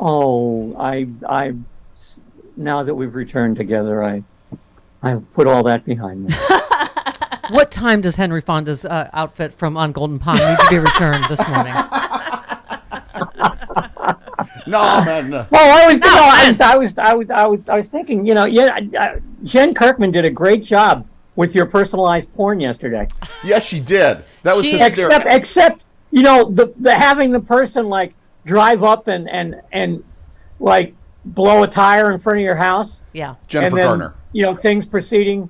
Oh, now that we've returned together, I've put all that behind me. What time does Henry Fonda's outfit from On Golden Pond need to be returned this morning? No, man. No. Well, I was thinking, Jen Kirkman did a great job with your personalized porn yesterday. Yes, she did. That was hysterical. Except the having the person like drive up and like blow a tire in front of your house. Yeah, Jennifer Garner. Things proceeding,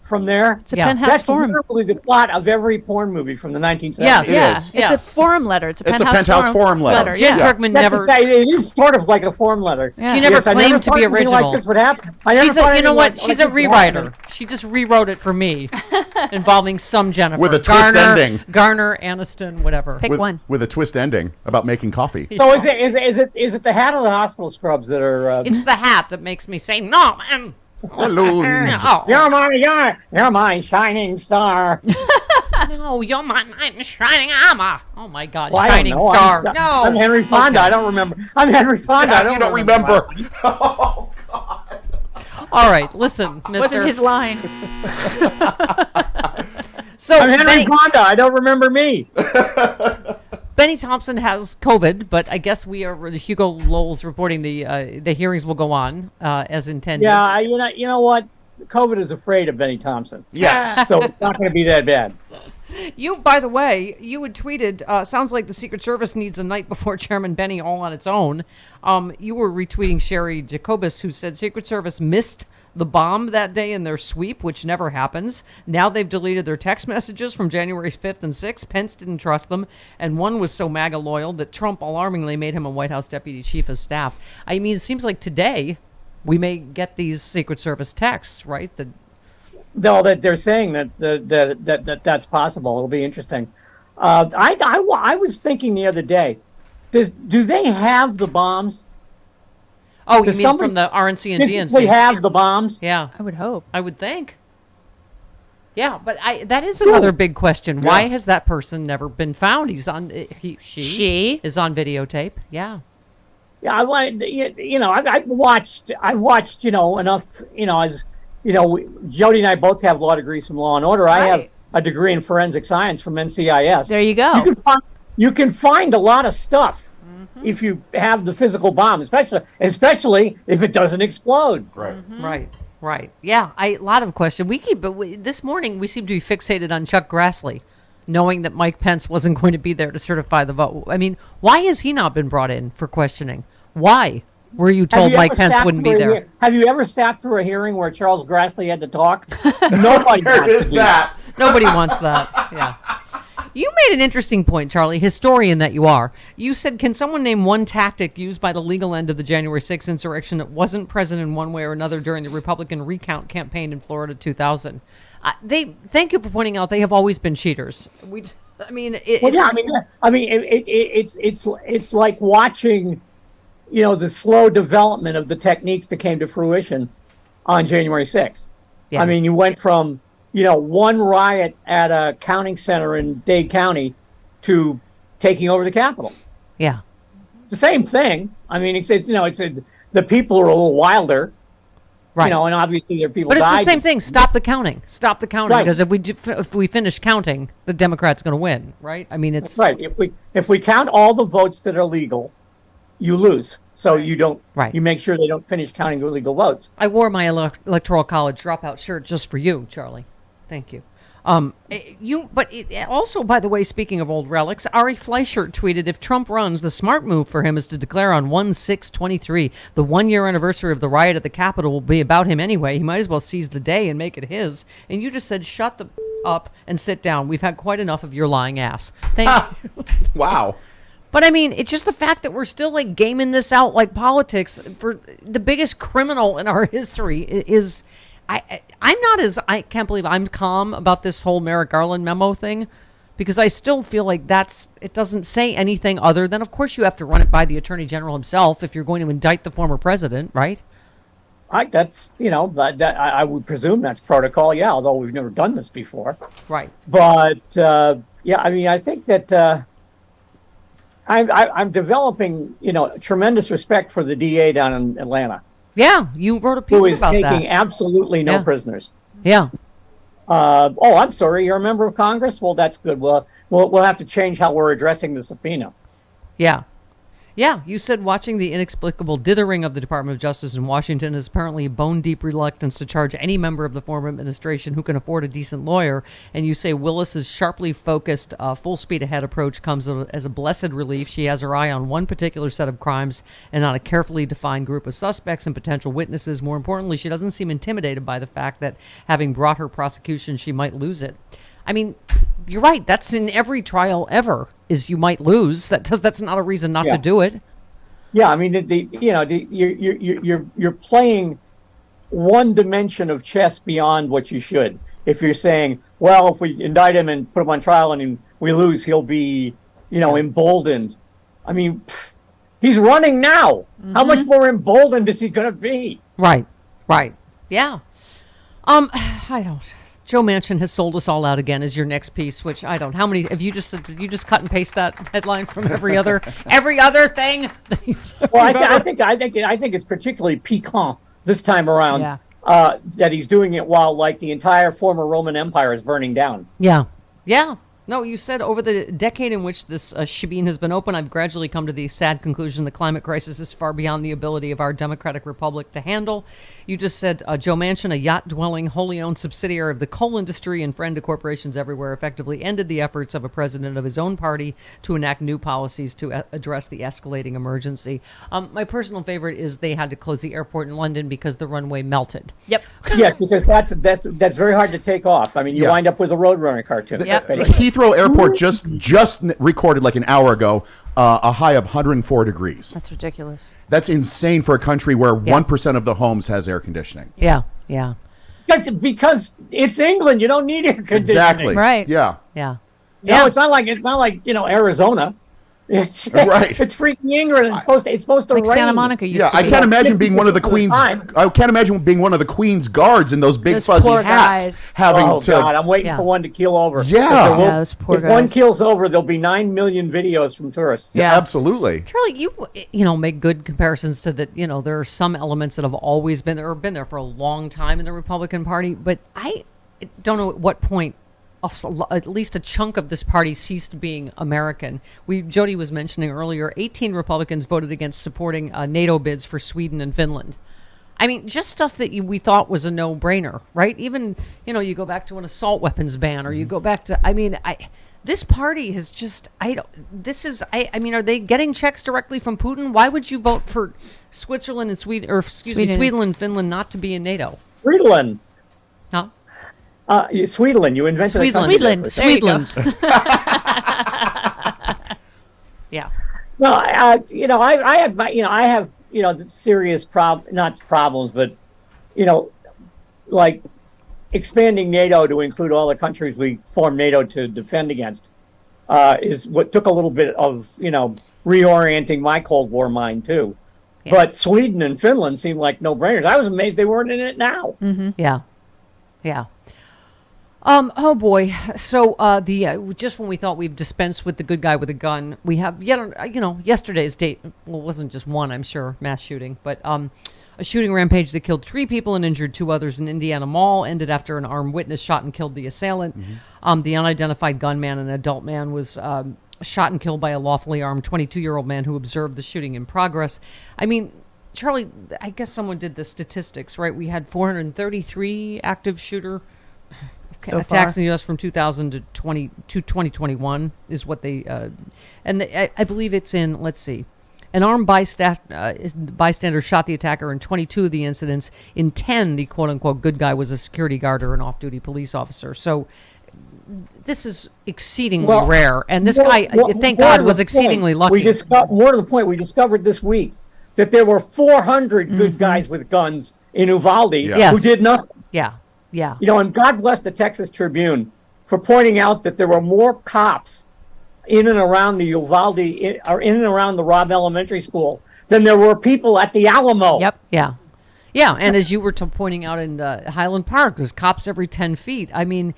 from there. It's a penthouse forum. That's literally the plot of every porn movie from the 1970s. Yes, It is. It's a forum letter. It's a penthouse forum letter. Jen Kirkman never. It is sort of like a form letter. Yeah. She never claimed to be original. Like this would happen. She's a rewriter. She just rewrote it for me, involving some Jennifer. With a twist ending. Garner, Aniston, whatever. Pick one. With a twist ending about making coffee. So is it the hat or the hospital scrubs that are? It's the hat that makes me say no, man. Hello. You're my shining star. No, you're my knight in shining armor. Oh my God, Well, shining star. I'm Henry Fonda. Okay. I don't remember. I'm Henry Fonda. Yeah, you don't remember. Oh, God. All right, listen, Mister. Wasn't his line. So I'm Henry Fonda. I don't remember me. Benny Thompson has COVID, but I guess Hugo Lowell's reporting the hearings will go on as intended. Yeah, you know what? COVID is afraid of Benny Thompson. yes. So it's not going to be that bad. You, by the way, you had tweeted, sounds like the Secret Service needs a night before Chairman Benny all on its own. You were retweeting Sherry Jacobus, who said Secret Service missed the bomb that day in their sweep, which never happens. Now they've deleted their text messages from January 5th and 6th. Pence didn't trust them, and one was so MAGA loyal that Trump alarmingly made him a White House deputy chief of staff. I mean, it seems like today we may get these Secret Service texts, right? No, that they're saying that's possible. It'll be interesting. I was thinking the other day, do they have the bombs? Oh, you mean from the RNC and DNC? We have the bombs. Yeah, I would hope. I would think. Yeah, but that is another big question. Yeah. Why has that person never been found? He's on. She is on videotape. Yeah. Yeah, I've watched enough. As Jody and I both have law degrees from Law and Order. I have a degree in forensic science from NCIS. There you go. You can find a lot of stuff if you have the physical bomb, especially if it doesn't explode. Right. Right. Yeah. A lot of questions. This morning we seem to be fixated on Chuck Grassley, knowing that Mike Pence wasn't going to be there to certify the vote. I mean, why has he not been brought in for questioning? Why were you told Mike Pence wouldn't be there? Have you ever sat through a hearing where Charles Grassley had to talk? Nobody Where is that? Nobody wants that. Yeah. You made an interesting point, Charlie, historian that you are. You said, can someone name one tactic used by the legal end of the January 6th insurrection that wasn't present in one way or another during the Republican recount campaign in Florida 2000? Thank you for pointing out they have always been cheaters. It's like watching, the slow development of the techniques that came to fruition on January 6th. Yeah. I mean, you went from one riot at a counting center in Dade County to taking over the Capitol. Yeah. It's the same thing. I mean, the people are a little wilder. Right. And obviously there are people. But it's the same thing. Stop the counting. Stop the counting. Right. Because if we finish counting, the Democrats going to win. Right. I mean, it's That's right. If we count all the votes that are legal, you lose. So you don't. Right. You make sure they don't finish counting illegal votes. I wore my electoral college dropout shirt just for you, Charlie. Thank you. Also, by the way, speaking of old relics, Ari Fleischer tweeted, if Trump runs, the smart move for him is to declare on 1/6/23. The 1-year anniversary of the riot at the Capitol will be about him anyway. He might as well seize the day and make it his. And you just said, shut up and sit down. We've had quite enough of your lying ass. Thank you. Wow. But I mean, it's just the fact that we're still like gaming this out like politics for the biggest criminal in our history is... I can't believe I'm calm about this whole Merrick Garland memo thing, because I still feel like it doesn't say anything other than, of course, you have to run it by the Attorney General himself if you're going to indict the former president, right? I would presume that's protocol, yeah, although we've never done this before. Right. But, I mean, I think that, I'm developing, tremendous respect for the DA down in Atlanta, Yeah, you wrote a who piece is about taking that. absolutely no Yeah. prisoners. Yeah. Oh, I'm sorry, you're a member of Congress? Well, that's good. Well, we'll have to change how we're addressing the subpoena. Yeah. Yeah, you said watching the inexplicable dithering of the Department of Justice in Washington is apparently a bone-deep reluctance to charge any member of the former administration who can afford a decent lawyer. And you say Willis's sharply focused, full-speed-ahead approach comes as a blessed relief. She has her eye on one particular set of crimes and on a carefully defined group of suspects and potential witnesses. More importantly, she doesn't seem intimidated by the fact that, having brought her prosecution, she might lose it. I mean, you're right. That's in every trial ever. Is you might lose. That's not a reason not to do it. Yeah, I mean, you're playing one dimension of chess beyond what you should. If you're saying, well, if we indict him and put him on trial and we lose, he'll be, emboldened. I mean, he's running now. How much more emboldened is he going to be? Right. Yeah. I don't. Joe Manchin has sold us all out again is your next piece, which I don't. How many have you just did you just cut and paste that headline from every other thing? Well, I think it's particularly piquant this time around. Yeah. That he's doing it while the entire former Roman Empire is burning down. Yeah. No, you said over the decade in which this shebeen has been open, I've gradually come to the sad conclusion the climate crisis is far beyond the ability of our democratic republic to handle. You just said Joe Manchin, a yacht-dwelling, wholly owned subsidiary of the coal industry and friend to corporations everywhere, effectively ended the efforts of a president of his own party to enact new policies to address the escalating emergency. My personal favorite is they had to close the airport in London because the runway melted. Yep. Yeah, because that's very hard to take off. I mean, you wind up with a Roadrunner cartoon. Yep. Heathrow Airport just recorded like an hour ago a high of 104 degrees. That's ridiculous. That's insane for a country where 1% of the homes has air conditioning. Yeah. Because it's England, you don't need air conditioning. Exactly. Right. Yeah. Yeah. No, it's not like Arizona. It's Right. It's freaking England. It's supposed to Like rain. Santa Monica used Yeah, to I be. can't imagine being one of the All the queen's. time. I can't imagine being one of the queen's guards in those big Those fuzzy poor hats, guys. having Oh to. God, I'm waiting Yeah. for one to keel over. Yeah. Yeah, those poor if one guys. keels over, there'll be 9 million videos from tourists. Yeah. Absolutely. Charlie, you make good comparisons to that. There are some elements that have always been there or been there for a long time in the Republican Party, but I don't know at what point at least a chunk of this party ceased being American. Jody was mentioning earlier, 18 Republicans voted against supporting NATO bids for Sweden and Finland. I mean, just stuff that we thought was a no-brainer, right? Even, you go back to an assault weapons ban, or you go back to, this party has just, are they getting checks directly from Putin? Why would you vote for Switzerland and Sweden and Finland not to be in NATO? Sweden. Huh? Sweden. You invented a country. Sweden. There you go. Yeah. No, I have serious not problems, but like expanding NATO to include all the countries we formed NATO to defend against is what took a little bit of reorienting my Cold War mind too. Yeah. But Sweden and Finland seemed like no-brainers. I was amazed they weren't in it now. Mm-hmm. Yeah. Oh boy. So just when we thought we've dispensed with the good guy with a gun, we have yesterday's date. Well, it wasn't just one, I'm sure, mass shooting, but a shooting rampage that killed 3 people and injured 2 others in Indiana Mall ended after an armed witness shot and killed the assailant. Mm-hmm. The unidentified gunman, an adult man, was shot and killed by a lawfully armed 22-year-old man who observed the shooting in progress. I mean, Charlie, I guess someone did the statistics, right? We had 433 active shooter attacks in the U.S. from 2000 to 2021 is what they, I believe it's in, let's see, an armed bystander shot the attacker in 22 of the incidents. In 10, the quote-unquote good guy was a security guard or an off-duty police officer. So this is exceedingly rare. And this guy, thank God, was exceedingly lucky. More to the point, we discovered this week that there were 400 good guys with guns in Uvalde who did nothing. Yeah. And God bless the Texas Tribune for pointing out that there were more cops in and around the Uvalde or in and around the Robb Elementary School than there were people at the Alamo. Yep. Yeah. And as you were pointing out in Highland Park, there's cops every 10 feet. I mean,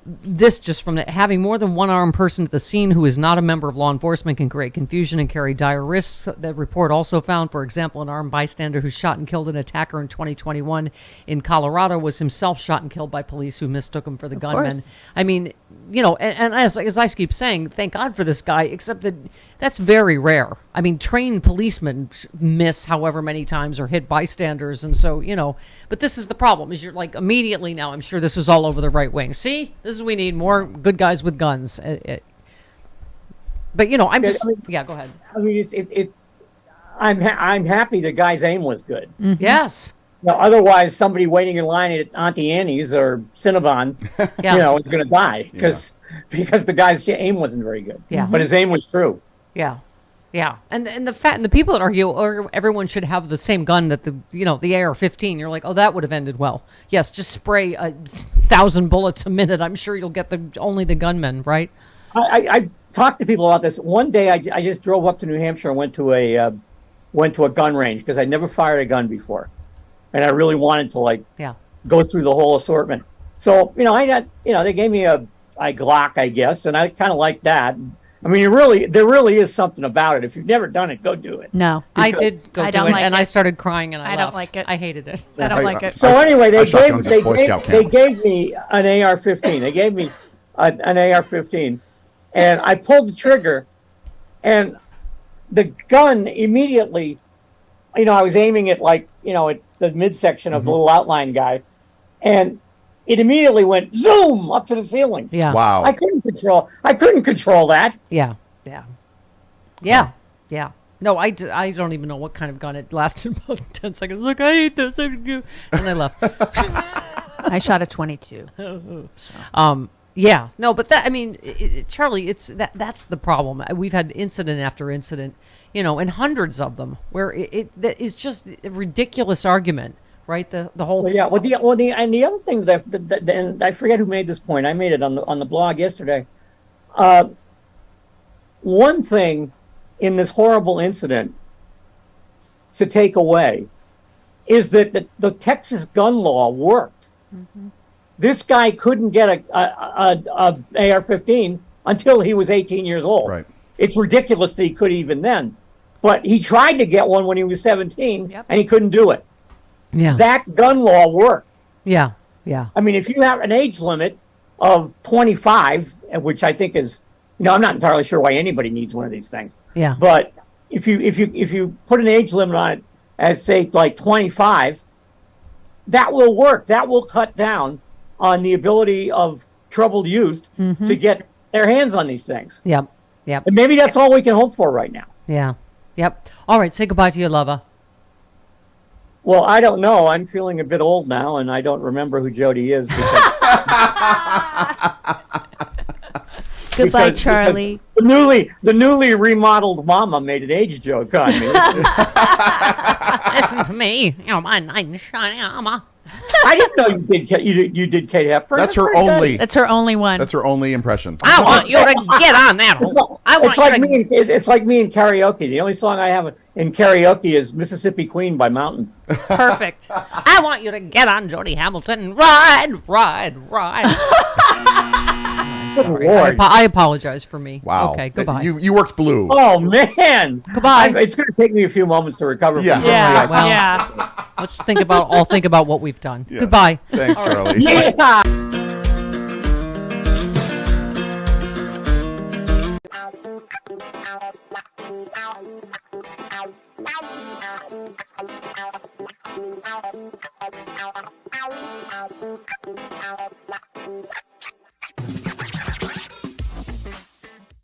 this just from having more than one armed person at the scene who is not a member of law enforcement can create confusion and carry dire risks. The report also found, for example, an armed bystander who shot and killed an attacker in 2021 in Colorado was himself shot and killed by police who mistook him for the gunman. course. I mean, and as I keep saying, thank God for this guy, except that that's very rare. I mean, trained policemen miss however many times or hit bystanders. And so, but this is the problem is you're like immediately now, I'm sure this was all over the right wing. See, this is, we need more good guys with guns. But I'm just, yeah, go ahead. I mean, I'm happy the guy's aim was good. Mm-hmm. Yes. Otherwise, somebody waiting in line at Auntie Annie's or Cinnabon, Yeah. is going to die because the guy's aim wasn't very good. Yeah. But his aim was true. Yeah. Yeah. And the people that argue, everyone should have the same gun that the AR-15. You're like, oh, that would have ended well. Yes, just spray 1,000 bullets a minute. I'm sure you'll get only the gunmen, right? I talked to people about this. One day, I just drove up to New Hampshire and went to a gun range because I'd never fired a gun before, and I really wanted to go through the whole assortment. So I got they gave me a Glock, I guess, and I kind of liked that. I mean, there really is something about it. If you've never done it, go do it. No. I did go I do don't it, like and it. I started crying, and I I left. don't like it. I hated it. I don't like it. So anyway, they shotguns at Boy Scout camp. gave me an AR-15. They gave me an AR-15, and I pulled the trigger, and the gun immediately, I was aiming it at the midsection of the little outline guy, and it immediately went zoom up to the ceiling. Yeah. Wow. I couldn't control that. Yeah. Yeah. No, I don't even know what kind of gun it lasted about 10 seconds. Look, I hate this. And I left. I shot a 22. Yeah. No, but that, I mean, Charlie, that's the problem. We've had incident after incident, and hundreds of them where that is just a ridiculous argument, right? The whole. Well, yeah. And the other thing and I forget who made this point. I made it on the blog yesterday. One thing in this horrible incident to take away is that the Texas gun law worked. Mm-hmm. This guy couldn't get a AR-15 until he was 18 years old. Right. It's ridiculous that he could even then. But he tried to get one when he was 17, and he couldn't do it. Yeah. That gun law worked. Yeah. I mean, if you have an age limit of 25, which I think is, I'm not entirely sure why anybody needs one of these things. Yeah. But if you put an age limit on it as say like 25, that will work. That will cut down on the ability of troubled youth to get their hands on these things. Yep. And maybe that's all we can hope for right now. Yeah. Yep. All right. Say goodbye to your lover. Well, I don't know. I'm feeling a bit old now, and I don't remember who Jody is. Goodbye, Charlie. The newly remodeled mama made an age joke on me. Listen to me. My knight in shining armor. I didn't know you did Kate Hepburn. That's her only. That's her only one. That's her only impression. I want you to get on that. It's like me in karaoke. The only song I have in karaoke is Mississippi Queen by Mountain. Perfect. I want you to get on Jody Hamilton and ride. Good Sorry. Lord. I apologize for me. Wow. Okay, goodbye. You worked blue. Oh, man. Goodbye. It's going to take me a few moments to recover Yeah. from Yeah. Well, yeah. Let's think about what we've done. Yeah. Goodbye. Thanks, Charlie. Yeah. Ow.